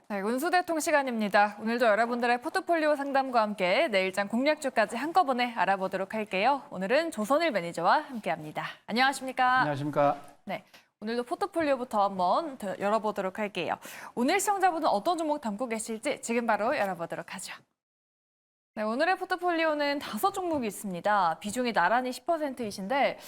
네, 운수대통 시간입니다. 오늘도 여러분들의 포트폴리오 상담과 함께 내일장 공략주까지 한꺼번에 알아보도록 할게요. 오늘은 조선일 매니저와 함께합니다. 안녕하십니까? 안녕하십니까? 네, 오늘도 포트폴리오부터 한번 열어보도록 할게요. 오늘 시청자분은 어떤 종목 담고 계실지 지금 바로 열어보도록 하죠. 네, 오늘의 포트폴리오는 5종목이 있습니다. 비중이 나란히 10%이신데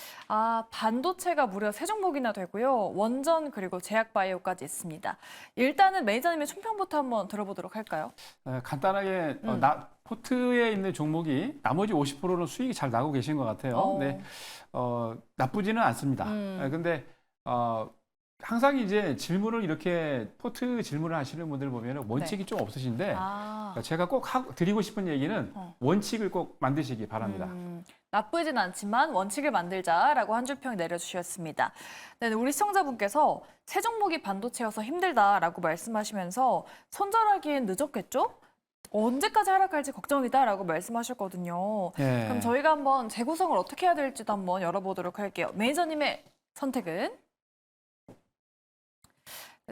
반도체가 무려 3종목이나 되고요. 원전 그리고 제약바이오까지 있습니다. 일단은 매니저님의 총평부터 한번 들어보도록 할까요? 간단하게 포트에 있는 종목이 나머지 50%는 수익이 잘 나고 계신 것 같아요. 네, 나쁘지는 않습니다. 근데 항상 이제 질문을 이렇게 포트 질문을 하시는 분들 보면 원칙이 좀 없으신데 제가 꼭 드리고 싶은 얘기는 원칙을 꼭 만드시기 바랍니다. 나쁘진 않지만 원칙을 만들자라고 한 줄평 내려주셨습니다. 네, 우리 시청자분께서 새 종목이 반도체여서 힘들다라고 말씀하시면서 손절하기엔 늦었겠죠? 언제까지 하락할지 걱정이다라고 말씀하셨거든요. 네. 그럼 저희가 한번 재구성을 어떻게 해야 될지도 한번 열어보도록 할게요. 매니저님의 선택은?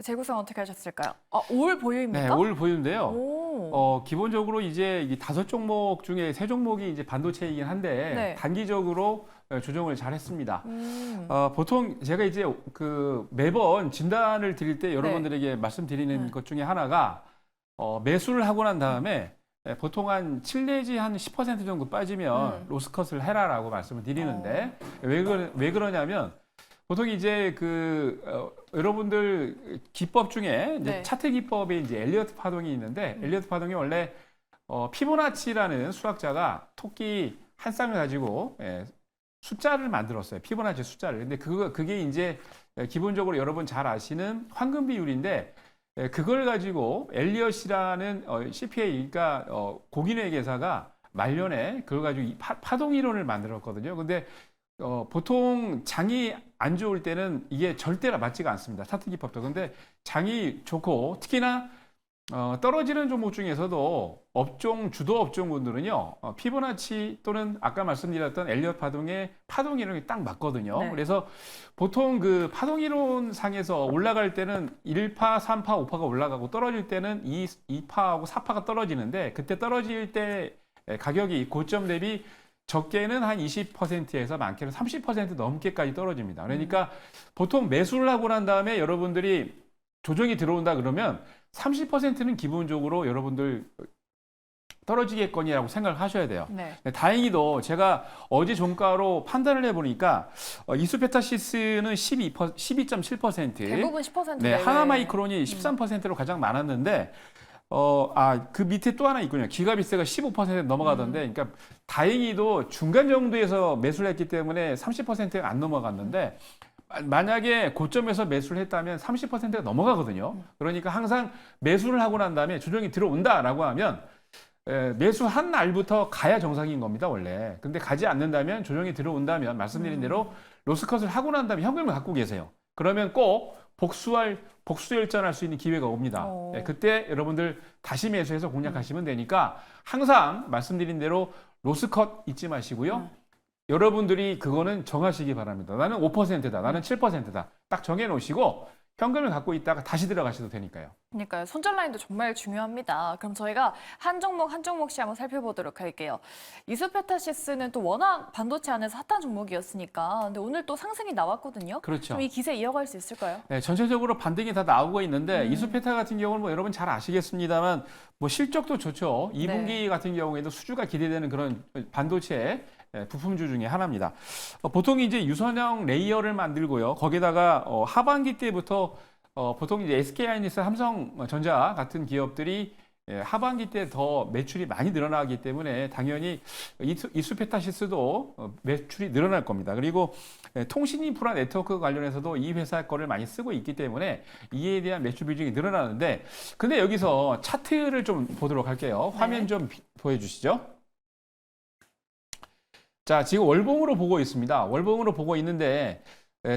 재구성 어떻게 하셨을까요? 올 보유입니까? 네, 올 보유인데요. 오. 기본적으로 이제 이 5종목 중에 3종목이 이제 반도체이긴 한데 네. 단기적으로 조정을 잘 했습니다. 보통 제가 이제 매번 진단을 드릴 때 여러분들에게 말씀드리는 것 중에 하나가 매수를 하고 난 다음에 보통 한 7 내지 한 10% 정도 빠지면 로스컷을 해라라고 말씀을 드리는데 왜 그러냐면 보통 이제 여러분들 기법 중에 이제 차트 기법에 이제 엘리어트 파동이 있는데 엘리어트 파동이 원래 피보나치라는 수학자가 토끼 한 쌍을 가지고 숫자를 만들었어요. 피보나치 숫자를. 근데 그게 이제 기본적으로 여러분 잘 아시는 황금 비율인데 그걸 가지고 엘리엇이라는 CPA, 그러니까 공인회 계사가 말년에 그걸 가지고 파동 이론을 만들었거든요. 근데 보통 장이 안 좋을 때는 이게 절대로 맞지가 않습니다. 차트 기법도. 근데 장이 좋고 특히나 떨어지는 종목 중에서도 주도 업종군들은요, 피보나치 또는 아까 말씀드렸던 엘리엇 파동의 파동 이론이 딱 맞거든요. 네. 그래서 보통 그 파동 이론 상에서 올라갈 때는 1파, 3파, 5파가 올라가고 떨어질 때는 2파하고 4파가 떨어지는데 그때 떨어질 때 가격이 고점 대비 적게는 한 20%에서 많게는 30% 넘게까지 떨어집니다. 그러니까 보통 매수를 하고 난 다음에 여러분들이 조정이 들어온다 그러면 30%는 기본적으로 여러분들 떨어지겠거니라고 생각을 하셔야 돼요. 네. 다행히도 제가 어제 종가로 판단을 해보니까 이수페타시스는 12.7%, 대부분 10%. 네, 하나마이크론이 13%로 가장 많았는데 그 밑에 또 하나 있군요. 기가비스가 15% 넘어가던데, 그러니까 다행히도 중간 정도에서 매수를 했기 때문에 30%가 안 넘어갔는데, 만약에 고점에서 매수를 했다면 30%가 넘어가거든요. 그러니까 항상 매수를 하고 난 다음에 조정이 들어온다라고 하면 매수한 날부터 가야 정상인 겁니다, 원래. 근데 가지 않는다면, 조정이 들어온다면 말씀드린 대로 로스컷을 하고 난 다음에 현금을 갖고 계세요. 그러면 꼭 복수열전할 수 있는 기회가 옵니다. 네, 그때 여러분들 다시 매수해서 공략하시면 되니까 항상 말씀드린 대로 로스컷 잊지 마시고요. 여러분들이 그거는 정하시기 바랍니다. 나는 5%다, 나는 7%다. 딱 정해놓으시고 현금을 갖고 있다가 다시 들어가셔도 되니까요. 그러니까요. 손절 라인도 정말 중요합니다. 그럼 저희가 한 종목 한 종목씩 한번 살펴보도록 할게요. 이수페타시스는 또 워낙 반도체 안에서 핫한 종목이었으니까. 근데 오늘 또 상승이 나왔거든요. 그렇죠. 좀 이 기세 이어갈 수 있을까요? 네, 전체적으로 반등이 다 나오고 있는데 이수페타 같은 경우는 뭐 여러분 잘 아시겠습니다만 뭐 실적도 좋죠. 2분기 같은 경우에도 수주가 기대되는 그런 반도체 부품주 중에 하나입니다. 보통 이제 유선형 레이어를 만들고요. 거기다가 하반기 때부터 보통 이제 SK하이닉스, 삼성전자 같은 기업들이 하반기 때 더 매출이 많이 늘어나기 때문에 당연히 이수페타시스도 매출이 늘어날 겁니다. 그리고 통신 인프라 네트워크 관련해서도 이 회사 거를 많이 쓰고 있기 때문에 이에 대한 매출 비중이 늘어나는데, 근데 여기서 차트를 좀 보도록 할게요. 화면 좀 보여주시죠. 자, 지금 월봉으로 보고 있습니다. 월봉으로 보고 있는데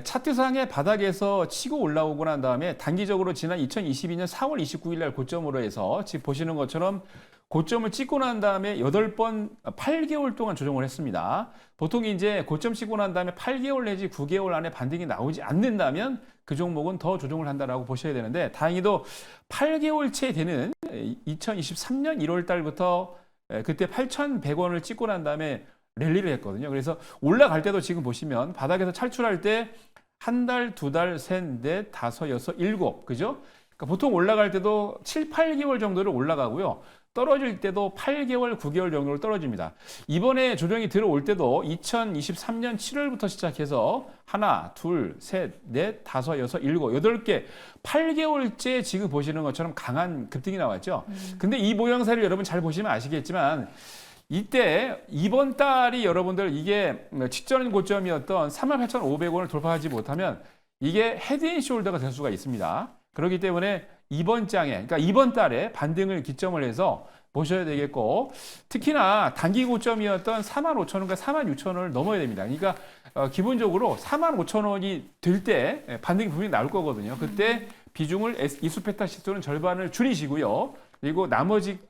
차트상의 바닥에서 치고 올라오고 난 다음에 단기적으로 지난 2022년 4월 29일 날 고점으로 해서 지금 보시는 것처럼 고점을 찍고 난 다음에 8번, 8개월 동안 조정을 했습니다. 보통 이제 고점 찍고 난 다음에 8개월 내지 9개월 안에 반등이 나오지 않는다면 그 종목은 더 조정을 한다라고 보셔야 되는데 다행히도 8개월째 되는 2023년 1월 달부터 그때 8,100원을 찍고 난 다음에 랠리를 했거든요. 그래서 올라갈 때도 지금 보시면 바닥에서 탈출할 때 한 달, 두 달, 셋, 넷, 다섯, 여섯, 일곱, 그죠? 그러니까 보통 올라갈 때도 7, 8개월 정도를 올라가고요. 떨어질 때도 8개월, 9개월 정도로 떨어집니다. 이번에 조정이 들어올 때도 2023년 7월부터 시작해서 하나, 둘, 셋, 넷, 다섯, 여섯, 일곱, 8개, 8개월째 지금 보시는 것처럼 강한 급등이 나왔죠. 근데 이 모양새를 여러분 잘 보시면 아시겠지만 이때 이번 달이 여러분들 이게 직전 고점이었던 38,500원을 돌파하지 못하면 이게 헤드앤숄더가 될 수가 있습니다. 그렇기 때문에 이번 장에, 그러니까 이번 달에 반등을 기점을 해서 보셔야 되겠고 특히나 단기 고점이었던 45,000원과 46,000원을 넘어야 됩니다. 그러니까 기본적으로 45,000원이 될 때 반등이 분명히 나올 거거든요. 그때 비중을 이수페타 지수는 절반을 줄이시고요. 그리고 나머지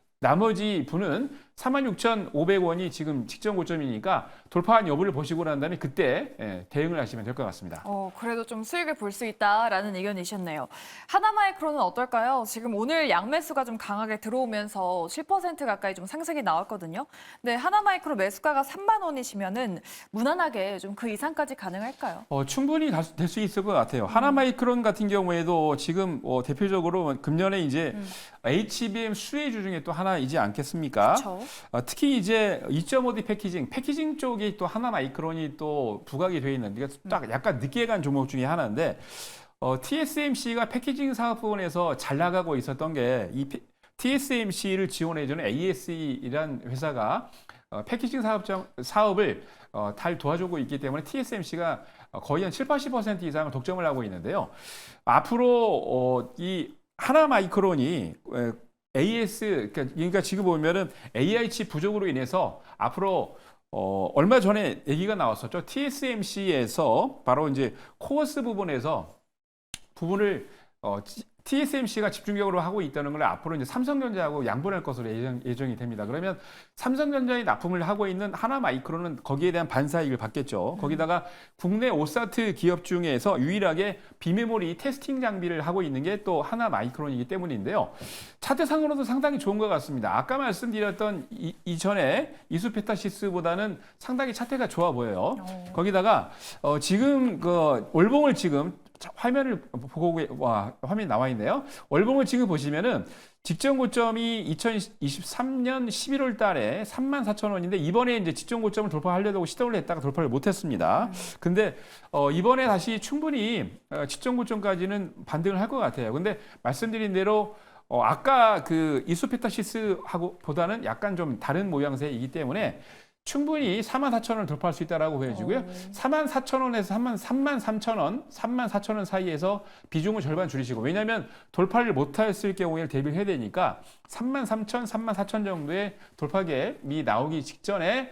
분은 46,500원이 지금 직전 고점이니까 돌파한 여부를 보시고 난 다음에 그때 대응을 하시면 될 것 같습니다. 그래도 좀 수익을 볼 수 있다라는 의견이셨네요. 하나마이크로는 어떨까요? 지금 오늘 양매수가 좀 강하게 들어오면서 7% 가까이 좀 상승이 나왔거든요. 근데 하나마이크로 매수가가 3만 원이시면은 무난하게 좀 그 이상까지 가능할까요? 충분히 될 수 있을 것 같아요. 하나마이크론 같은 경우에도 지금 대표적으로 금년에 이제 HBM 수혜주 중에 또 하나이지 않겠습니까? 그렇죠. 특히 이제 2.5D 패키징 쪽이 또 하나마이크론이 또 부각이 되어 있는, 그러니까 딱 약간 늦게 간 종목 중에 하나인데, TSMC가 패키징 사업 부분에서 잘 나가고 있었던 게, 이 TSMC를 지원해주는 ASE라는 회사가 패키징 사업을 잘 도와주고 있기 때문에 TSMC가 거의 한 7, 80% 이상을 독점을 하고 있는데요. 앞으로 이 하나마이크론이 그러니까 지금 보면은 AI 칩 부족으로 인해서 앞으로 얼마 전에 얘기가 나왔었죠. TSMC에서 바로 이제 코어스 부분을 TSMC가 집중적으로 하고 있다는 걸 앞으로 이제 삼성전자하고 양분할 것으로 예정이 됩니다. 그러면 삼성전자에 납품을 하고 있는 하나마이크론은 거기에 대한 반사이익을 받겠죠. 거기다가 국내 오사트 기업 중에서 유일하게 비메모리 테스팅 장비를 하고 있는 게 또 하나마이크론이기 때문인데요. 차트상으로도 상당히 좋은 것 같습니다. 아까 말씀드렸던 이전에 이수페타시스보다는 상당히 차트가 좋아 보여요. 거기다가 지금 월봉을 지금 화면을 보고 화면이 나와 있네요. 월봉을 지금 보시면은 직전 고점이 2023년 11월 달에 34,000원인데 이번에 이제 직전 고점을 돌파하려고 시도를 했다가 돌파를 못 했습니다. 근데 이번에 다시 충분히 직전 고점까지는 반등을 할 것 같아요. 근데 말씀드린 대로 아까 그 이수페타시스하고 보다는 약간 좀 다른 모양새이기 때문에 충분히 44,000원을 돌파할 수 있다고 보여지고요. 44,000원에서 33,000원, 34,000원 사이에서 비중을 절반 줄이시고, 왜냐하면 돌파를 못했을 경우에 대비를 해야 되니까 33,000, 34,000 정도의 돌파갭이 나오기 직전에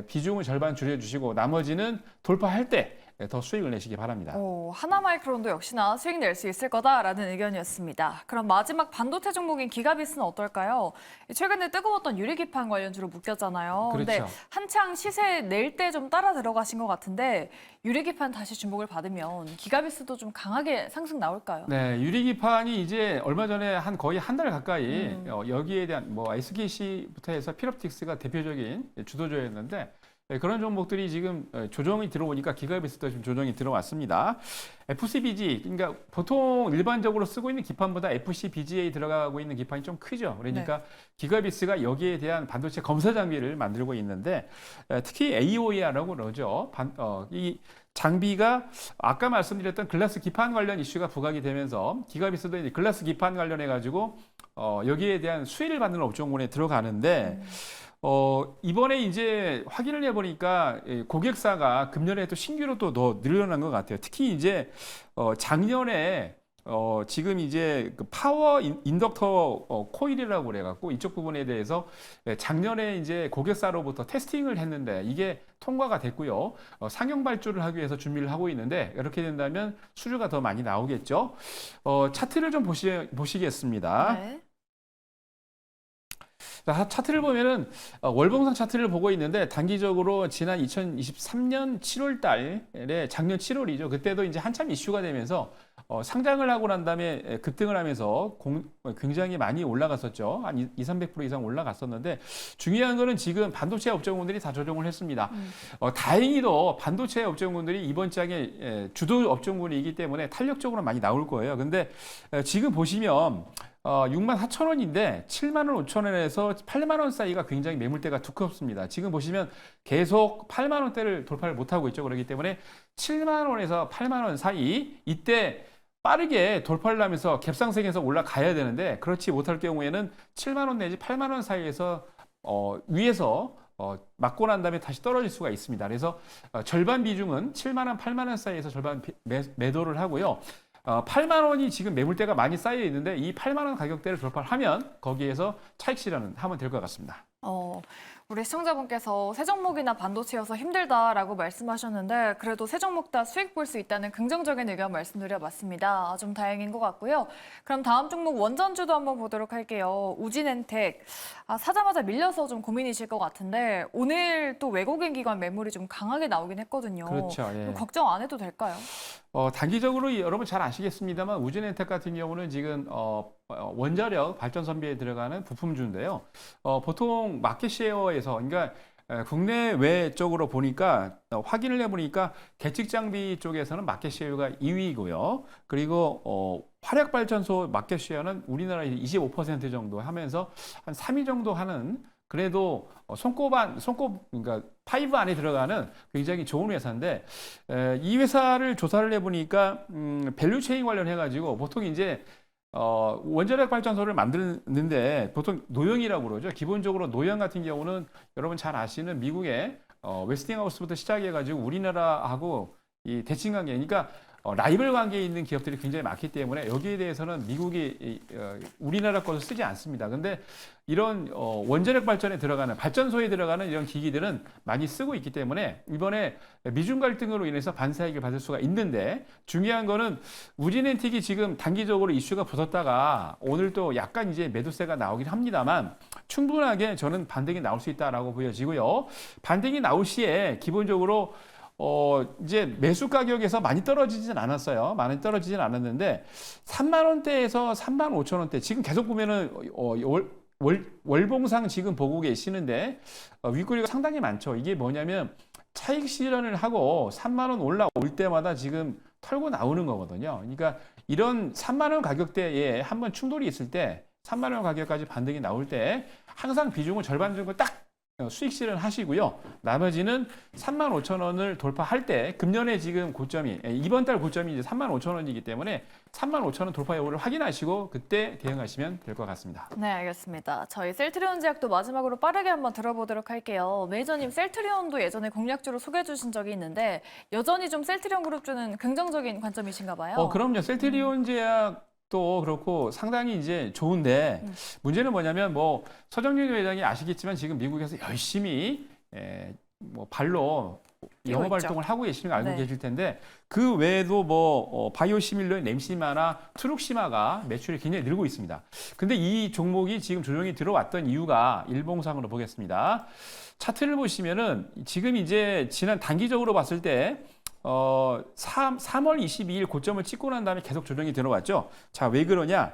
비중을 절반 줄여주시고 나머지는 돌파할 때 더 수익을 내시기 바랍니다. 하나마이크론도 역시나 수익 낼 수 있을 거다라는 의견이었습니다. 그럼 마지막 반도체 종목인 기가비스는 어떨까요? 최근에 뜨거웠던 유리기판 관련주로 묶였잖아요. 그렇죠. 근데 한창 시세 낼 때 좀 따라 들어가신 것 같은데 유리기판 다시 주목을 받으면 기가비스도 좀 강하게 상승 나올까요? 네, 유리기판이 이제 얼마 전에 거의 한 달 가까이 여기에 대한 SKC부터 해서 필옵틱스가 대표적인 주도주였는데 그런 종목들이 지금 조정이 들어오니까 기가비스도 지금 조정이 들어왔습니다. FCBG, 그러니까 보통 일반적으로 쓰고 있는 기판보다 FCBGA 들어가고 있는 기판이 좀 크죠. 그러니까 기가비스가 여기에 대한 반도체 검사 장비를 만들고 있는데 특히 AOER라고 그러죠. 이 장비가 아까 말씀드렸던 글라스 기판 관련 이슈가 부각이 되면서 기가비스도 이제 글라스 기판 관련해 가지고 여기에 대한 수혜를 받는 업종군에 들어가는데 이번에 이제 확인을 해보니까 고객사가 금년에 또 신규로 또 더 늘어난 것 같아요. 특히 이제 작년에 지금 이제 그 파워 인덕터 코일이라고 그래갖고 이쪽 부분에 대해서 작년에 이제 고객사로부터 테스팅을 했는데 이게 통과가 됐고요. 상용 발주를 하기 위해서 준비를 하고 있는데 이렇게 된다면 수주가 더 많이 나오겠죠. 차트를 좀 보시겠습니다. 네. 자, 차트를 보면은 월봉상 차트를 보고 있는데 단기적으로 지난 2023년 7월 달에 작년 7월이죠. 그때도 이제 한참 이슈가 되면서 상장을 하고 난 다음에 급등을 하면서 굉장히 많이 올라갔었죠. 한 200~300% 이상 올라갔었는데 중요한 거는 지금 반도체 업종군들이 다 조정을 했습니다. 다행히도 반도체 업종군들이 이번 장에 주도 업종군이기 때문에 탄력적으로 많이 나올 거예요. 근데 지금 보시면 64,000원인데 75,000원에서 8만 원 사이가 굉장히 매물대가 두껍습니다. 지금 보시면 계속 8만 원대를 돌파를 못하고 있죠. 그렇기 때문에 7만 원에서 8만 원 사이 이때 빠르게 돌파를 하면서 갭상승해서 올라가야 되는데 그렇지 못할 경우에는 7만 원 내지 8만 원 사이에서 위에서 맞고 난 다음에 다시 떨어질 수가 있습니다. 그래서 절반 비중은 7만 원, 8만 원 사이에서 절반 매도를 하고요. 8만 원이 지금 매물대가 많이 쌓여 있는데 이 8만 원 가격대를 돌파를 하면 거기에서 차익 실현은 하면 될 것 같습니다. 우리 시청자분께서 새 종목이나 반도체여서 힘들다라고 말씀하셨는데 그래도 새 종목 다 수익 볼 수 있다는 긍정적인 의견 말씀드려봤습니다. 좀 다행인 것 같고요. 그럼 다음 종목 원전주도 한번 보도록 할게요. 우진엔텍. 사자마자 밀려서 좀 고민이실 것 같은데 오늘 또 외국인 기관 매물이 좀 강하게 나오긴 했거든요. 그렇죠. 예. 걱정 안 해도 될까요? 단기적으로 여러분 잘 아시겠습니다만 우진엔텍 같은 경우는 지금 원자력 발전 선비에 들어가는 부품주인데요. 보통 마켓쉐어에서 그러니까 국내외 쪽으로 보니까 확인을 해보니까 계측 장비 쪽에서는 마켓쉐어가 2위고요. 그리고 화력 발전소 마켓쉐어는 우리나라 25% 정도 하면서 한 3위 정도 하는 그래도 그러니까 파이브 안에 들어가는 굉장히 좋은 회사인데 이 회사를 조사를 해보니까 밸류체인 관련해가지고 보통 이제 원자력 발전소를 만드는데 보통 노형이라고 그러죠. 기본적으로 노형 같은 경우는 여러분 잘 아시는 미국의 웨스팅하우스부터 시작해가지고 우리나라하고 이 대칭 관계, 그러니까 라이벌 관계에 있는 기업들이 굉장히 많기 때문에 여기에 대해서는 미국이 우리나라 것을 쓰지 않습니다. 근데 이런 원자력 발전에 들어가는 발전소에 들어가는 이런 기기들은 많이 쓰고 있기 때문에 이번에 미중 갈등으로 인해서 반사익을 받을 수가 있는데 중요한 거는 우진엔틱이 지금 단기적으로 이슈가 붙었다가 오늘 또 약간 이제 매도세가 나오긴 합니다만 충분하게 저는 반등이 나올 수 있다라고 보여지고요. 반등이 나올 시에 기본적으로 이제 매수 가격에서 많이 떨어지진 않았어요. 많이 떨어지진 않았는데 3만 원대에서 3만 5천 원대 지금 계속 보면은 월봉상 지금 보고 계시는데 윗꼬리가 상당히 많죠. 이게 뭐냐면 차익 실현을 하고 3만 원 올라올 때마다 지금 털고 나오는 거거든요. 그러니까 이런 3만 원 가격대에 한번 충돌이 있을 때 3만 원 가격까지 반등이 나올 때 항상 비중을 절반 정도 딱 수익 실현 하시고요. 나머지는 3만 5천 원을 돌파할 때 금년에 지금 고점이 이번 달 고점이 이제 3만 5천 원이기 때문에 3만 5천 원 돌파 여부를 확인하시고 그때 대응하시면 될 것 같습니다. 네, 알겠습니다. 저희 셀트리온 제약도 마지막으로 빠르게 한번 들어보도록 할게요. 매니저님, 셀트리온도 예전에 공략주로 소개해 주신 적이 있는데 여전히 좀 셀트리온 그룹주는 긍정적인 관점이신가 봐요. 그럼요. 셀트리온 제약 또 그렇고 상당히 이제 좋은데 문제는 뭐냐면 서정윤 회장이 아시겠지만 지금 미국에서 열심히 발로 영업 활동을 하고 계시는 거 알고 계실 텐데 그 외에도 바이오시밀러, 램시마나 트룩시마가 매출이 굉장히 늘고 있습니다. 근데 이 종목이 지금 조정이 들어왔던 이유가 일봉상으로 보겠습니다. 차트를 보시면은 지금 이제 지난 단기적으로 봤을 때 3월 22일 고점을 찍고 난 다음에 계속 조정이 들어왔죠. 자, 왜 그러냐?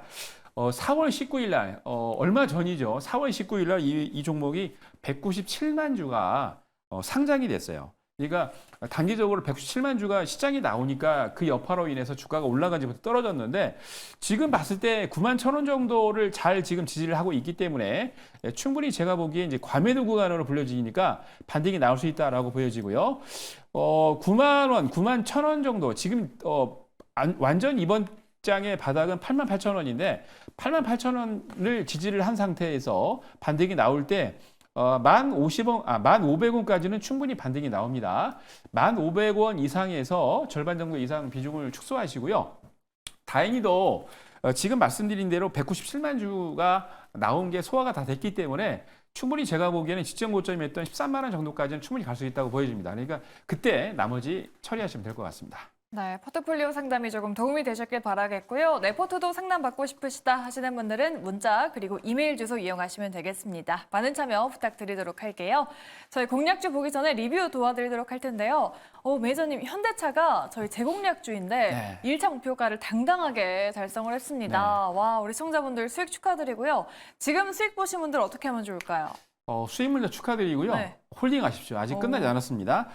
4월 19일 날, 얼마 전이죠. 4월 19일 날 이 종목이 197만 주가 상장이 됐어요. 그러니까 단기적으로 197만 주가 시장에 나오니까 그 여파로 인해서 주가가 올라가지부터 떨어졌는데 지금 봤을 때 9만 1,000원 정도를 잘 지금 지지를 하고 있기 때문에 충분히 제가 보기에 이제 과매도 구간으로 불려지니까 반등이 나올 수 있다라고 보여지고요. 9만 원, 9만 1,000원 정도 지금 완전 이번 장의 바닥은 8만 8천 원인데 8만 8천 원을 지지를 한 상태에서 반등이 나올 때 1,500원까지는 충분히 반등이 나옵니다. 1,500원 이상에서 절반 정도 이상 비중을 축소하시고요. 다행히도 지금 말씀드린 대로 197만 주가 나온 게 소화가 다 됐기 때문에 충분히 제가 보기에는 지점 고점이었던 13만 원 정도까지는 충분히 갈 수 있다고 보여집니다. 그러니까 그때 나머지 처리하시면 될 것 같습니다. 네, 포트폴리오 상담이 조금 도움이 되셨길 바라겠고요. 내 포트도 상담받고 싶으시다 하시는 분들은 문자 그리고 이메일 주소 이용하시면 되겠습니다. 많은 참여 부탁드리도록 할게요. 저희 공략주 보기 전에 리뷰 도와드리도록 할 텐데요. 매니저님, 현대차가 저희 제공략주인데 네. 1차 목표가를 당당하게 달성을 했습니다. 네. 와, 우리 시청자분들 수익 축하드리고요. 지금 수익 보신 분들 어떻게 하면 좋을까요? 수익물도 축하드리고요. 네. 홀딩하십시오. 아직 끝나지 않았습니다.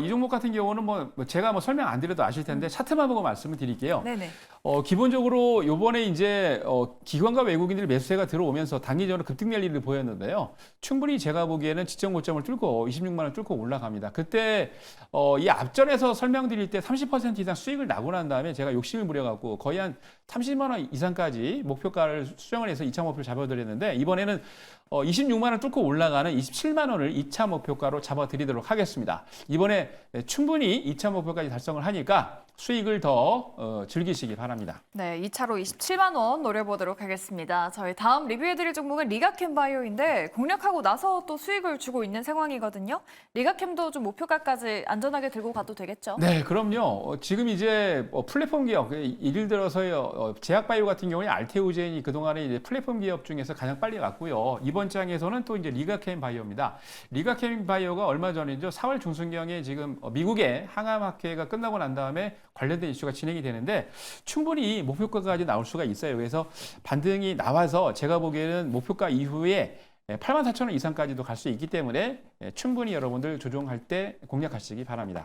이 종목 같은 경우는 제가 설명 안 드려도 아실 텐데 차트만 보고 말씀을 드릴게요. 네네. 기본적으로 요번에 이제 기관과 외국인들 매수세가 들어오면서 단기적으로 급등될 일을 보였는데요. 충분히 제가 보기에는 지점 고점을 뚫고 26만 원 뚫고 올라갑니다. 그때 이 앞전에서 설명드릴 때 30% 이상 수익을 나고 난 다음에 제가 욕심을 부려갖고 거의 한 30만 원 이상까지 목표가를 수정을 해서 2차 목표를 잡아드렸는데 이번에는 26만 원 뚫고 올라가는 27만 원을 2차 목표가로 잡아드리도록 하겠습니다. 이번에 충분히 2차 목표까지 달성을 하니까 수익을 더 즐기시기 바랍니다. 네, 2차로 27만 원 노려보도록 하겠습니다. 저희 다음 리뷰해드릴 종목은 리가캠바이오인데 공략하고 나서 또 수익을 주고 있는 상황이거든요. 리가캠도 좀 목표가까지 안전하게 들고 가도 되겠죠? 네, 그럼요. 지금 이제 플랫폼 기업, 예를 들어서 제약바이오 같은 경우에 알테오젠이 그동안에 이제 플랫폼 기업 중에서 가장 빨리 갔고요. 이번 장에서는 또 이제 리가캠바이오입니다. 리가캠바이오가 얼마 전이죠. 4월 중순경에 지금 미국의 항암학회가 끝나고 난 다음에 관련된 이슈가 진행이 되는데 충분히 목표가까지 나올 수가 있어요. 그래서 반등이 나와서 제가 보기에는 목표가 이후에 84,000원 이상까지도 갈 수 있기 때문에 충분히 여러분들 조종할 때 공략하시기 바랍니다.